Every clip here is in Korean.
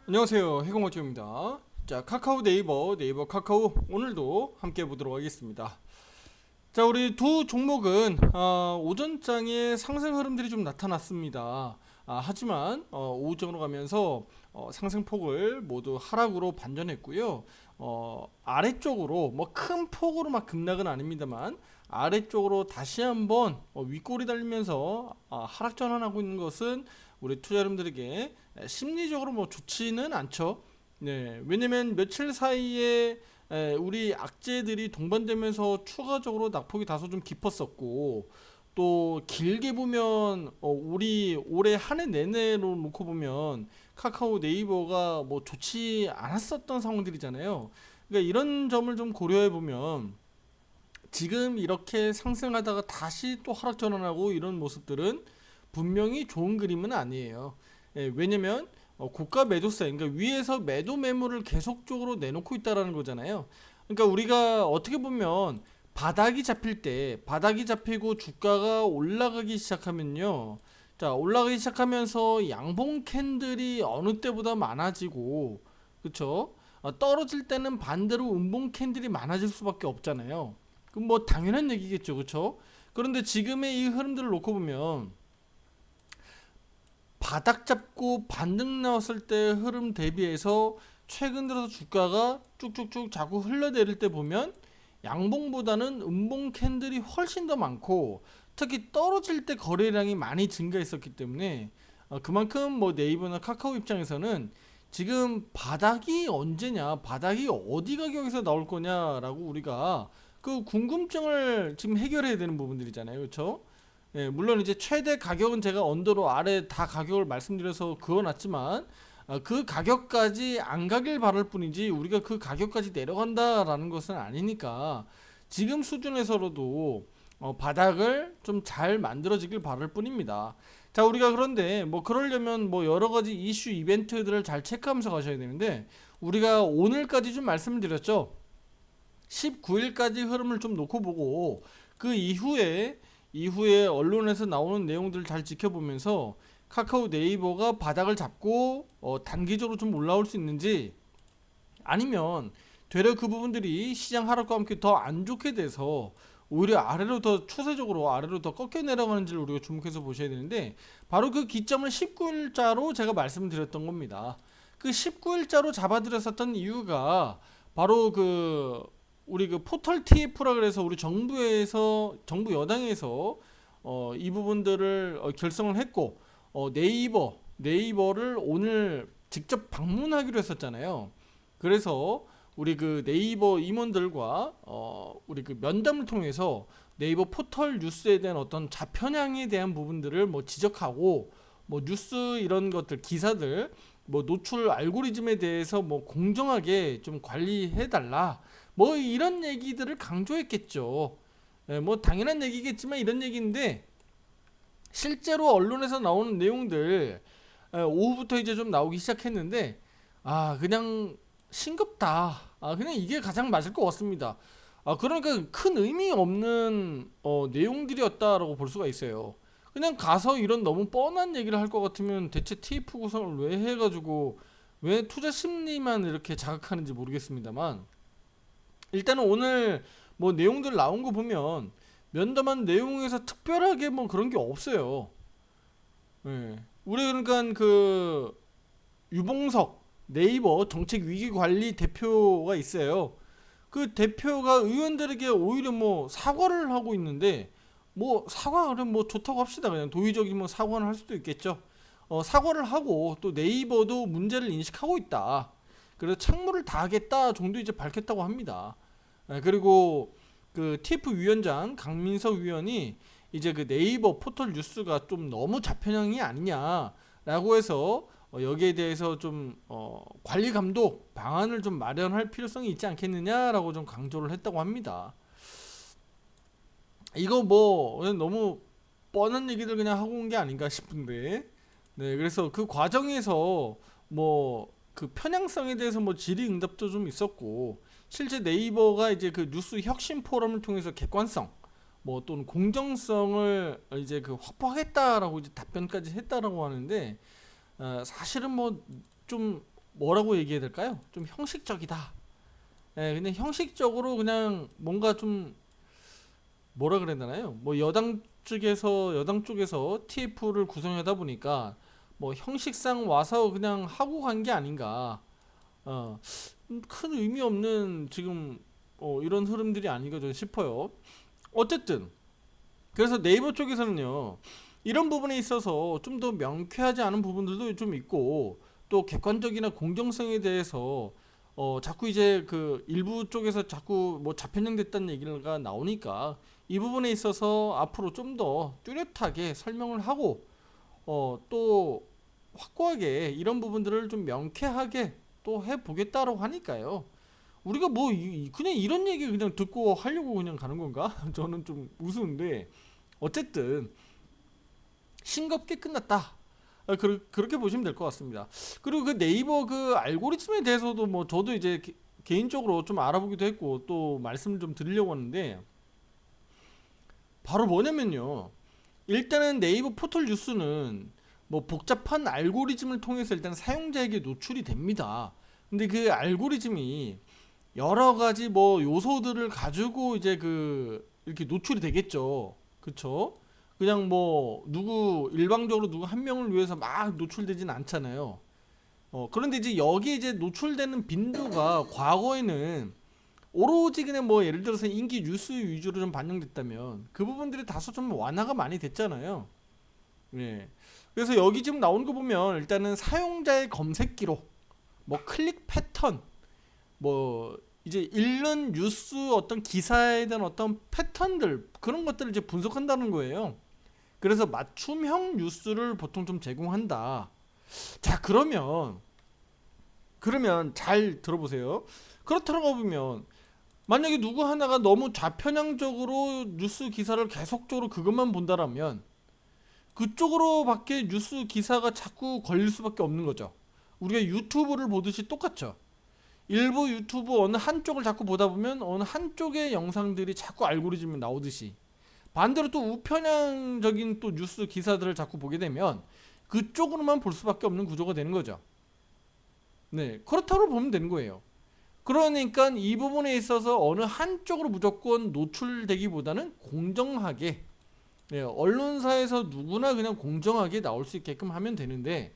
안녕하세요, 해공어조입니다. 자, 카카오 네이버 카카오 오늘도 함께 보도록 하겠습니다. 자, 우리 두 종목은 오전장에 상승 흐름들이 좀 나타났습니다. 하지만 오후장으로 가면서 상승폭을 모두 하락으로 반전했고요. 아래쪽으로 뭐 큰 폭으로 막 급락은 아닙니다만 아래쪽으로 다시 한번 윗골이 달리면서 하락 전환하고 있는 것은 우리 투자 여러분들에게 심리적으로 뭐 좋지는 않죠. 네, 왜냐면 며칠 사이에 우리 악재들이 동반되면서 추가적으로 낙폭이 다소 좀 깊었었고, 또 길게 보면 우리 올해 한 해 내내로 놓고 보면 카카오 네이버가 뭐 좋지 않았었던 상황들이잖아요. 그러니까 이런 점을 좀 고려해 보면 지금 이렇게 상승하다가 다시 또 하락 전환하고 이런 모습들은 분명히 좋은 그림은 아니에요. 왜냐면 고가 매도세, 그러니까 위에서 매도 매물을 계속적으로 내놓고 있다라는 거잖아요. 그러니까 우리가 어떻게 보면 바닥이 잡힐 때, 바닥이 잡히고 주가가 올라가기 시작하면요. 자, 올라가기 시작하면서 양봉 캔들이 어느 때보다 많아지고, 그쵸? 떨어질 때는 반대로 음봉 캔들이 많아질 수밖에 없잖아요. 그럼 뭐 당연한 얘기겠죠, 그쵸? 그런데 지금의 이 흐름들을 놓고 보면 바닥 잡고 반등 나왔을 때 흐름 대비해서 최근 들어서 주가가 쭉쭉쭉 자꾸 흘러내릴 때 보면 양봉보다는 음봉 캔들이 훨씬 더 많고, 특히 떨어질 때 거래량이 많이 증가했었기 때문에 그만큼 뭐 네이버나 카카오 입장에서는 지금 바닥이 언제냐, 바닥이 어디 가격에서 나올 거냐라고 우리가 그 궁금증을 지금 해결해야 되는 부분들이잖아요, 그렇죠? 예, 물론 이제 최대 가격은 제가 언더로 아래 다 가격을 말씀드려서 그어놨지만 그 가격까지 안 가길 바랄 뿐이지 우리가 그 가격까지 내려간다라는 것은 아니니까 지금 수준에서라도 바닥을 좀 잘 만들어지길 바랄 뿐입니다. 자, 우리가 그런데 뭐 그러려면 뭐 여러 가지 이슈 이벤트들을 잘 체크하면서 가셔야 되는데 우리가 오늘까지 좀 말씀드렸죠. 19일까지 흐름을 좀 놓고 보고 그 이후에 언론에서 나오는 내용들을 잘 지켜보면서 카카오 네이버가 바닥을 잡고 단기적으로 좀 올라올 수 있는지, 아니면 되려 그 부분들이 시장 하락과 함께 더 안 좋게 돼서 오히려 아래로 더 추세적으로 아래로 더 꺾여 내려가는지를 우리가 주목해서 보셔야 되는데, 바로 그 기점을 19일자로 제가 말씀드렸던 겁니다. 그 19일자로 잡아드렸었던 이유가 바로 그 우리 그 포털 TF라 그래서 우리 정부 여당에서 이 부분들을 결성을 했고, 네이버를 오늘 직접 방문하기로 했었잖아요. 그래서 우리 그 네이버 임원들과 우리 그 면담을 통해서 네이버 포털 뉴스에 대한 어떤 좌편향에 대한 부분들을 뭐 지적하고, 뭐 뉴스 이런 것들 기사들 뭐 노출 알고리즘에 대해서 뭐 공정하게 좀 관리해 달라, 뭐 이런 얘기들을 강조했겠죠. 예, 뭐 당연한 얘기겠지만 이런 얘기인데 실제로 언론에서 나오는 내용들 오후부터 이제 좀 나오기 시작했는데 그냥 싱겁다. 그냥 이게 가장 맞을 것 같습니다. 그러니까 큰 의미 없는 내용들이었다라고 볼 수가 있어요. 그냥 가서 이런 너무 뻔한 얘기를 할 것 같으면 대체 TF 구성을 왜 해가지고 왜 투자 심리만 이렇게 자극하는지 모르겠습니다만, 일단은 오늘 뭐 내용들 나온 거 보면 면담한 내용에서 특별하게 뭐 그런 게 없어요. 예. 우리 그러니까 그 유봉석 네이버 정책위기관리 대표가 있어요. 그 대표가 의원들에게 오히려 뭐 사과를 하고 있는데, 뭐 사과를 뭐 좋다고 합시다. 그냥 도의적인 뭐 사과를 할 수도 있겠죠. 사과를 하고 또 네이버도 문제를 인식하고 있다. 그래서 창문을 닫겠다 정도 이제 밝혔다고 합니다. 그리고 그 TF 위원장 강민석 위원이 이제 그 네이버 포털 뉴스가 좀 너무 좌편향이 아니냐라고 해서 여기에 대해서 좀 관리 감독 방안을 좀 마련할 필요성이 있지 않겠느냐라고 좀 강조를 했다고 합니다. 이거 뭐 그냥 너무 뻔한 얘기들 그냥 하고 온 게 아닌가 싶은데, 네, 그래서 그 과정에서 뭐 그 편향성에 대해서 뭐 질의응답도 좀 있었고, 실제 네이버가 이제 그 뉴스 혁신 포럼을 통해서 객관성 뭐 또는 공정성을 이제 그 확보하겠다라고 이제 답변까지 했다라고 하는데, 사실은 뭐 좀 뭐라고 얘기해야 될까요? 좀 형식적이다. 예, 그냥 형식적으로 그냥 뭔가 좀 뭐라 그래야 되나요? 뭐 여당 쪽에서 TF를 구성하다 보니까 뭐 형식상 와서 그냥 하고 간 게 아닌가. 어, 큰 의미 없는 지금 이런 흐름들이 아닌가 저는 싶어요. 어쨌든 그래서 네이버 쪽에서는요, 이런 부분에 있어서 좀 더 명쾌하지 않은 부분들도 좀 있고, 또 객관적이나 공정성에 대해서 자꾸 이제 그 일부 쪽에서 자꾸 뭐 자편형 됐다는 얘기가 나오니까 이 부분에 있어서 앞으로 좀 더 뚜렷하게 설명을 하고 또 확고하게 이런 부분들을 좀 명쾌하게 또 해보겠다라고 하니까요. 우리가 뭐 그냥 이런 얘기 그냥 듣고 하려고 그냥 가는 건가? 저는 좀 우스운데 어쨌든 싱겁게 끝났다. 그렇게 보시면 될 것 같습니다. 그리고 그 네이버 그 알고리즘에 대해서도 뭐 저도 이제 개인적으로 좀 알아보기도 했고 또 말씀을 좀 드리려고 하는데, 바로 뭐냐면요. 일단은 네이버 포털 뉴스는 뭐 복잡한 알고리즘을 통해서 일단 사용자에게 노출이 됩니다. 근데 그 알고리즘이 여러 가지 뭐 요소들을 가지고 이제 그 이렇게 노출이 되겠죠. 그쵸? 그냥 뭐 누구 일방적으로 누구 한 명을 위해서 막 노출되진 않잖아요. 그런데 이제 여기 이제 노출되는 빈도가 과거에는 오로지 그냥 뭐 예를 들어서 인기 뉴스 위주로 좀 반영됐다면 그 부분들이 다소 좀 완화가 많이 됐잖아요. 예. 그래서 여기 지금 나오는 거 보면 일단은 사용자의 검색 기록, 뭐 클릭 패턴, 뭐 이제 읽는 뉴스 어떤 기사에 대한 어떤 패턴들 그런 것들을 이제 분석한다는 거예요. 그래서 맞춤형 뉴스를 보통 좀 제공한다. 자, 그러면 잘 들어보세요. 그렇다고 보면 만약에 누구 하나가 너무 좌편향적으로 뉴스 기사를 계속적으로 그것만 본다라면 그쪽으로밖에 뉴스 기사가 자꾸 걸릴 수밖에 없는 거죠. 우리가 유튜브를 보듯이 똑같죠. 일부 유튜브 어느 한쪽을 자꾸 보다 보면 어느 한쪽의 영상들이 자꾸 알고리즘에 나오듯이, 반대로 또 우편향적인 또 뉴스 기사들을 자꾸 보게 되면 그쪽으로만 볼 수밖에 없는 구조가 되는 거죠. 네, 그렇다고 보면 되는 거예요. 그러니까 이 부분에 있어서 어느 한쪽으로 무조건 노출되기보다는 공정하게, 네, 언론사에서 누구나 그냥 공정하게 나올 수 있게끔 하면 되는데,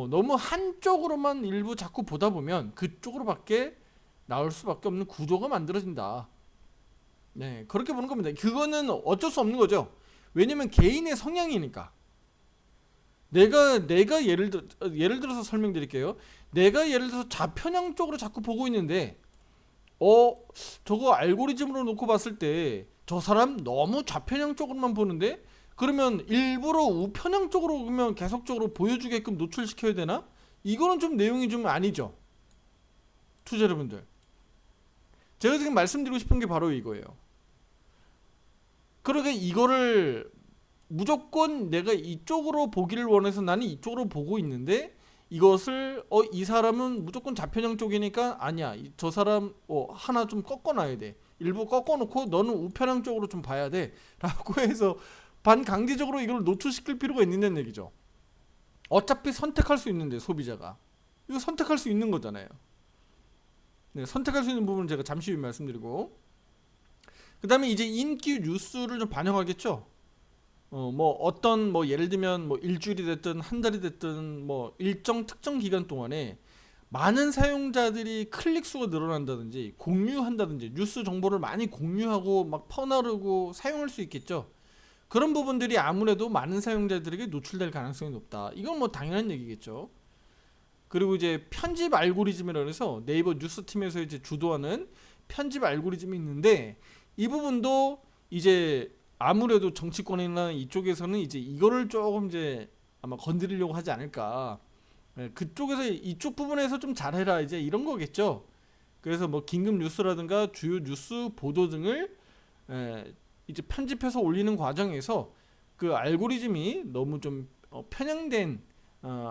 너무 한쪽으로만 일부 자꾸 보다 보면 그쪽으로밖에 나올 수밖에 없는 구조가 만들어진다. 네, 그렇게 보는 겁니다. 그거는 어쩔 수 없는 거죠. 왜냐면 개인의 성향이니까. 내가 예를 들어서 설명드릴게요. 내가 예를 들어서 좌편향 쪽으로 자꾸 보고 있는데, 어 저거 알고리즘으로 놓고 봤을 때 저 사람 너무 좌편향 쪽으로만 보는데, 그러면 일부러 우편향 쪽으로 그러면 계속적으로 보여주게끔 노출시켜야 되나? 이거는 좀 내용이 좀 아니죠, 투자 여러분들. 제가 지금 말씀드리고 싶은 게 바로 이거예요. 그러게 이거를 무조건 내가 이쪽으로 보기를 원해서 나는 이쪽으로 보고 있는데, 이것을 이 사람은 무조건 좌편향 쪽이니까 아니야, 저 사람 하나 좀 꺾어놔야 돼, 일부 꺾어놓고 너는 우편향 쪽으로 좀 봐야 돼 라고 해서 반강제적으로 이걸 노출시킬 필요가 있는 얘기죠. 어차피 선택할 수 있는데 소비자가 이거 선택할 수 있는 거잖아요. 네, 선택할 수 있는 부분은 제가 잠시 후에 말씀드리고, 그 다음에 이제 인기 뉴스를 좀 반영하겠죠. 뭐 어떤 뭐 예를 들면 뭐 일주일이 됐든 한 달이 됐든 뭐 일정 특정 기간 동안에 많은 사용자들이 클릭 수가 늘어난다든지 공유한다든지 뉴스 정보를 많이 공유하고 막 퍼나르고 사용할 수 있겠죠. 그런 부분들이 아무래도 많은 사용자들에게 노출될 가능성이 높다. 이건 뭐 당연한 얘기겠죠. 그리고 이제 편집 알고리즘이라 해서 네이버 뉴스팀에서 이제 주도하는 편집 알고리즘이 있는데, 이 부분도 이제 아무래도 정치권이나 이쪽에서는 이제 이거를 조금 이제 아마 건드리려고 하지 않을까. 그쪽에서 이쪽 부분에서 좀 잘해라 이제 이런 거겠죠. 그래서 뭐 긴급 뉴스라든가 주요 뉴스 보도 등을 이제 편집해서 올리는 과정에서 그 알고리즘이 너무 좀 편향된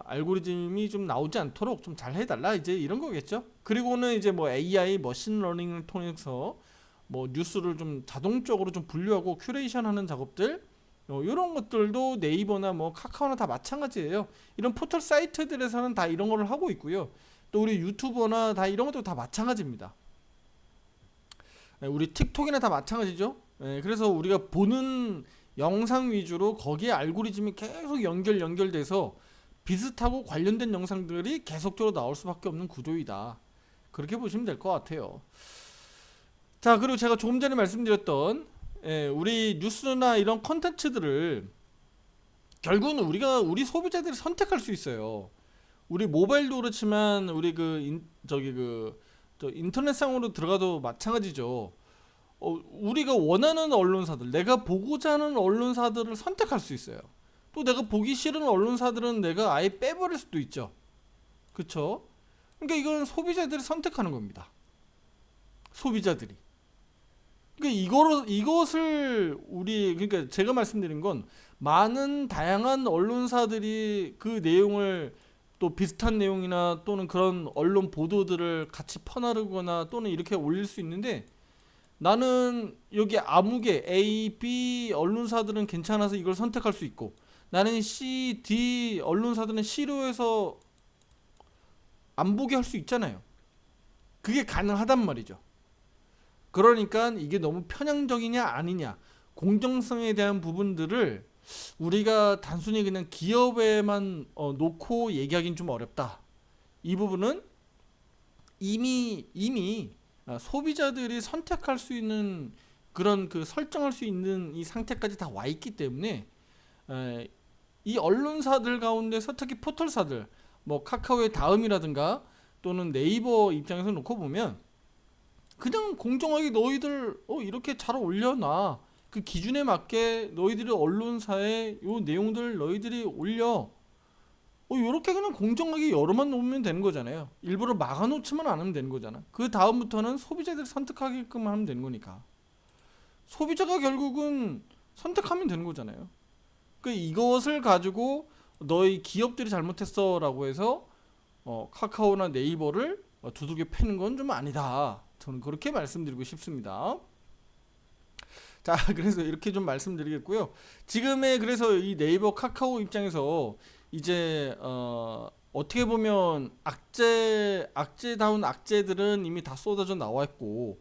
알고리즘이 좀 나오지 않도록 좀 잘 해달라 이제 이런 거겠죠. 그리고는 이제 뭐 AI 머신러닝을 통해서 뭐 뉴스를 좀 자동적으로 좀 분류하고 큐레이션하는 작업들, 이런 것들도 네이버나 뭐 카카오나 다 마찬가지예요. 이런 포털 사이트들에서는 다 이런 거를 하고 있고요. 또 우리 유튜버나 다 이런 것도 다 마찬가지입니다. 우리 틱톡이나 다 마찬가지죠. 그래서 우리가 보는 영상 위주로 거기에 알고리즘이 계속 연결돼서 비슷하고 관련된 영상들이 계속적으로 나올 수밖에 없는 구조이다. 그렇게 보시면 될 것 같아요. 자, 그리고 제가 조금 전에 말씀드렸던 우리 뉴스나 이런 컨텐츠들을 결국은 우리 소비자들이 선택할 수 있어요. 우리 모바일도 그렇지만 우리 저 인터넷상으로 들어가도 마찬가지죠. 우리가 원하는 언론사들, 내가 보고자 하는 언론사들을 선택할 수 있어요. 또 내가 보기 싫은 언론사들은 내가 아예 빼버릴 수도 있죠. 그쵸? 그러니까 이건 소비자들이 선택하는 겁니다. 소비자들이. 그러니까 그러니까 제가 말씀드린 건 많은 다양한 언론사들이 그 내용을 또 비슷한 내용이나 또는 그런 언론 보도들을 같이 퍼나르거나 또는 이렇게 올릴 수 있는데 나는 여기 아무개 A, B 언론사들은 괜찮아서 이걸 선택할 수 있고 나는 C, D 언론사들은 싫어해서 안 보게 할 수 있잖아요. 그게 가능하단 말이죠. 그러니까 이게 너무 편향적이냐 아니냐 공정성에 대한 부분들을 우리가 단순히 그냥 기업에만 놓고 얘기하기는 좀 어렵다. 이 부분은 이미 소비자들이 선택할 수 있는 그런 설정할 수 있는 이 상태까지 다 와 있기 때문에 이 언론사들 가운데서 특히 포털사들 뭐 카카오의 다음이라든가 또는 네이버 입장에서 놓고 보면 그냥 공정하게 너희들 이렇게 잘 올려놔. 그 기준에 맞게 너희들이 언론사에 요 내용들 너희들이 올려. 요렇게 그냥 공정하게 열어만 놓으면 되는 거잖아요. 일부러 막아놓지만 않으면 되는 거잖아. 그 다음부터는 소비자들이 선택하게끔 하면 되는 거니까. 소비자가 결국은 선택하면 되는 거잖아요. 이것을 가지고 너희 기업들이 잘못했어 라고 해서 카카오나 네이버를 두들겨 패는 건 좀 아니다. 저는 그렇게 말씀드리고 싶습니다. 자, 그래서 이렇게 좀 말씀드리겠고요. 지금의 그래서 이 네이버 카카오 입장에서 이제 어떻게 보면 악재다운 악재들은 이미 다 쏟아져 나와 있고,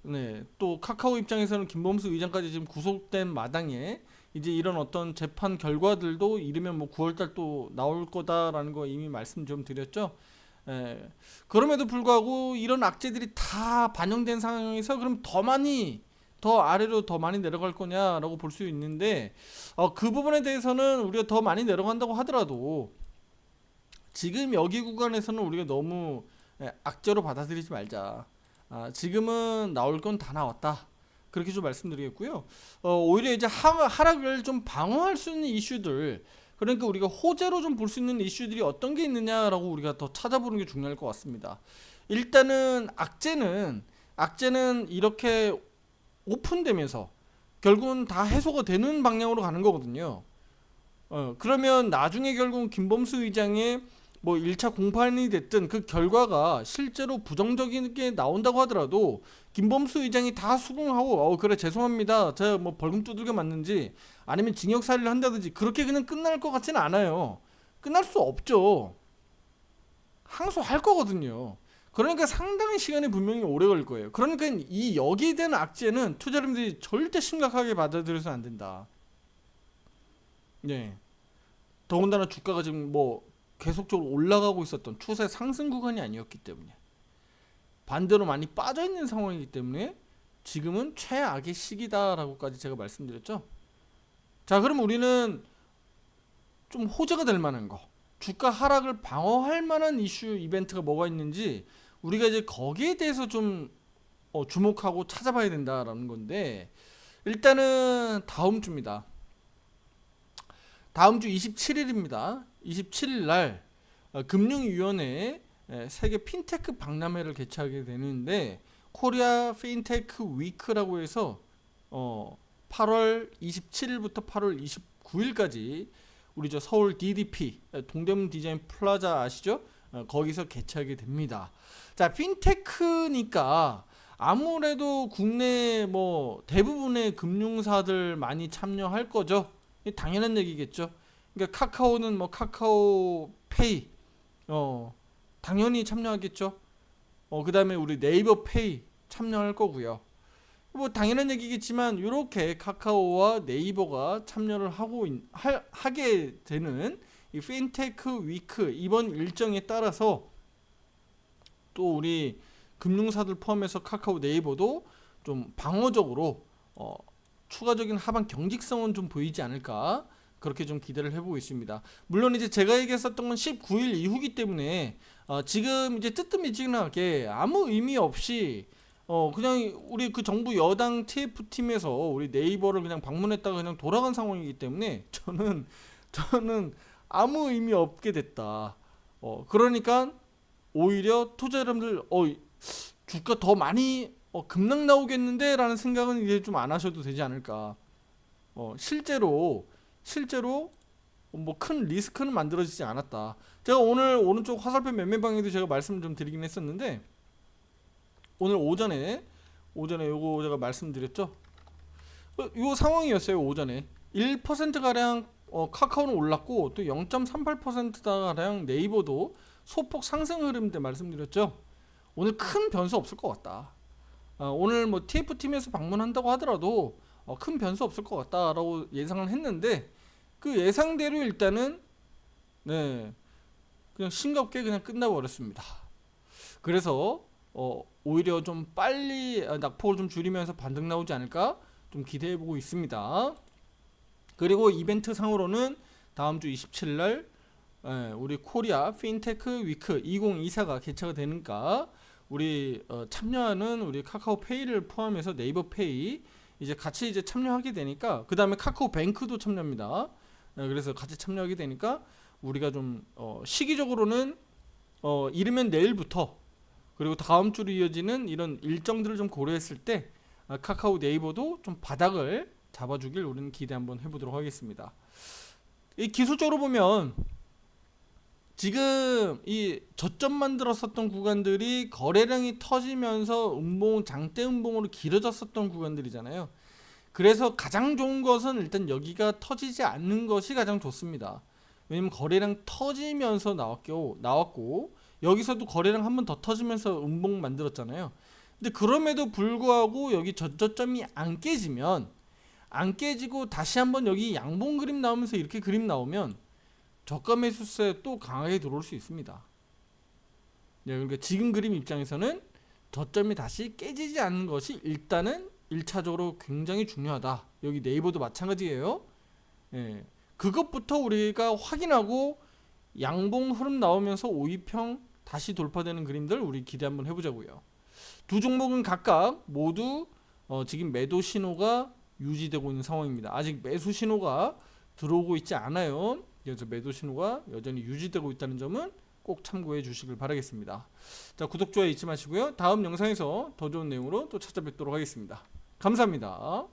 네, 또 카카오 입장에서는 김범수 의장까지 지금 구속된 마당에 이제 이런 어떤 재판 결과들도 이르면 뭐 9월달 또 나올 거다라는 거 이미 말씀 좀 드렸죠. 그럼에도 불구하고 이런 악재들이 다 반영된 상황에서 그럼 더 아래로 더 많이 내려갈 거냐라고 볼 수 있는데 그 부분에 대해서는 우리가 더 많이 내려간다고 하더라도 지금 여기 구간에서는 우리가 너무 악재로 받아들이지 말자. 지금은 나올 건 다 나왔다. 그렇게 좀 말씀드리겠고요. 오히려 이제 하락을 좀 방어할 수 있는 이슈들, 그러니까 우리가 호재로 좀 볼 수 있는 이슈들이 어떤 게 있느냐라고 우리가 더 찾아보는 게 중요할 것 같습니다. 일단은 악재는 이렇게 오픈되면서 결국은 다 해소가 되는 방향으로 가는 거거든요. 그러면 나중에 결국은 김범수 의장의 뭐 1차 공판이 됐든 그 결과가 실제로 부정적이게 나온다고 하더라도 김범수 의장이 다 수긍하고 그래 죄송합니다. 제가 뭐 벌금 두들겨 맞는지 아니면 징역 살이를 한다든지 그렇게 그냥 끝날 것 같지는 않아요. 끝날 수 없죠. 항소할 거거든요. 그러니까 상당히 시간이 분명히 오래 걸릴 거예요. 그러니까 이 여기에 대한 악재는 투자자분들이 절대 심각하게 받아들여서 안 된다. 네. 더군다나 주가가 지금 뭐 계속적으로 올라가고 있었던 추세 상승 구간이 아니었기 때문에 반대로 많이 빠져 있는 상황이기 때문에 지금은 최악의 시기다라고까지 제가 말씀드렸죠. 자, 그럼 우리는 좀 호재가 될 만한 거, 주가 하락을 방어할 만한 이슈 이벤트가 뭐가 있는지 우리가 이제 거기에 대해서 좀 주목하고 찾아봐야 된다라는 건데 일단은 다음 주입니다. 다음 주 27일입니다. 27일 날 금융위원회 세계 핀테크 박람회를 개최하게 되는데 코리아 핀테크 위크라고 해서 8월 27일부터 8월 29일까지 우리 저 서울 DDP 동대문 디자인 플라자 아시죠? 거기서 개최하게 됩니다. 자, 핀테크니까 아무래도 국내 뭐 대부분의 금융사들 많이 참여할 거죠. 당연한 얘기겠죠. 그러니까 카카오는 뭐 카카오페이 당연히 참여하겠죠. 그다음에 우리 네이버 페이 참여할 거고요. 뭐 당연한 얘기겠지만 이렇게 카카오와 네이버가 참여를 하게 되는 이 핀테크 위크 이번 일정에 따라서 또 우리 금융사들 포함해서 카카오 네이버도 좀 방어적으로 추가적인 하방 경직성은 좀 보이지 않을까 그렇게 좀 기대를 해보고 있습니다. 물론 이제 제가 얘기했었던 건 19일 이후기 때문에 지금 이제 뜨뜻미지근하게 아무 의미 없이 그냥 우리 그 정부 여당 TF팀에서 우리 네이버를 그냥 방문했다가 그냥 돌아간 상황이기 때문에 저는 아무 의미 없게 됐다. 그러니까 오히려 투자자분들 주가 더 많이 급락 나오겠는데 라는 생각은 이제 좀 안 하셔도 되지 않을까. 실제로 뭐 큰 리스크는 만들어지지 않았다. 제가 오늘 오른쪽 화살표 매매방에도 제가 말씀 좀 드리긴 했었는데 오늘 오전에 요거 제가 말씀드렸죠. 요 상황이었어요. 오전에 1% 가량 카카오는 올랐고 또 0.38% 가량 네이버도 소폭 상승 흐름인데 말씀드렸죠. 오늘 큰 변수 없을 것 같다. 오늘 뭐 TF팀에서 방문한다고 하더라도 큰 변수 없을 것 같다라고 예상을 했는데 그 예상대로 일단은 그냥 싱겁게 그냥 끝나버렸습니다. 그래서 오히려 좀 빨리 낙폭을 좀 줄이면서 반등 나오지 않을까 좀 기대해보고 있습니다. 그리고 이벤트 상으로는 다음 주 27일 날 우리 코리아 핀테크 위크 2024가 개최가 되니까 우리 참여하는 우리 카카오페이를 포함해서 네이버페이 이제 같이 이제 참여하게 되니까 그 다음에 카카오뱅크도 참여합니다. 그래서 같이 참여하게 되니까 우리가 좀 시기적으로는 이르면 내일부터 그리고 다음 주로 이어지는 이런 일정들을 좀 고려했을 때 카카오 네이버도 좀 바닥을 잡아주길 우리는 기대 한번 해보도록 하겠습니다. 이 기술적으로 보면 지금 이 저점 만들었었던 구간들이 거래량이 터지면서 장대 음봉으로 길어졌었던 구간들이잖아요. 그래서 가장 좋은 것은 일단 여기가 터지지 않는 것이 가장 좋습니다. 왜냐면 거래량 터지면서 나왔고 여기서도 거래량 한 번 더 터지면서 음봉 만들었잖아요. 근데 그럼에도 불구하고 여기 저점이 안 깨지고 다시 한번 여기 양봉 그림 나오면서 이렇게 그림 나오면 저가 매수세 또 강하게 들어올 수 있습니다. 그러니까 지금 그림 입장에서는 저점이 다시 깨지지 않는 것이 일단은 1차적으로 굉장히 중요하다. 여기 네이버도 마찬가지예요. 그것부터 우리가 확인하고 양봉 흐름 나오면서 5위평 다시 돌파되는 그림들 우리 기대 한번 해보자고요. 두 종목은 각각 모두 지금 매도 신호가 유지되고 있는 상황입니다. 아직 매수 신호가 들어오고 있지 않아요. 그래서 매도 신호가 여전히 유지되고 있다는 점은 꼭 참고해 주시길 바라겠습니다. 자, 구독, 좋아요 잊지 마시고요. 다음 영상에서 더 좋은 내용으로 또 찾아뵙도록 하겠습니다. 감사합니다.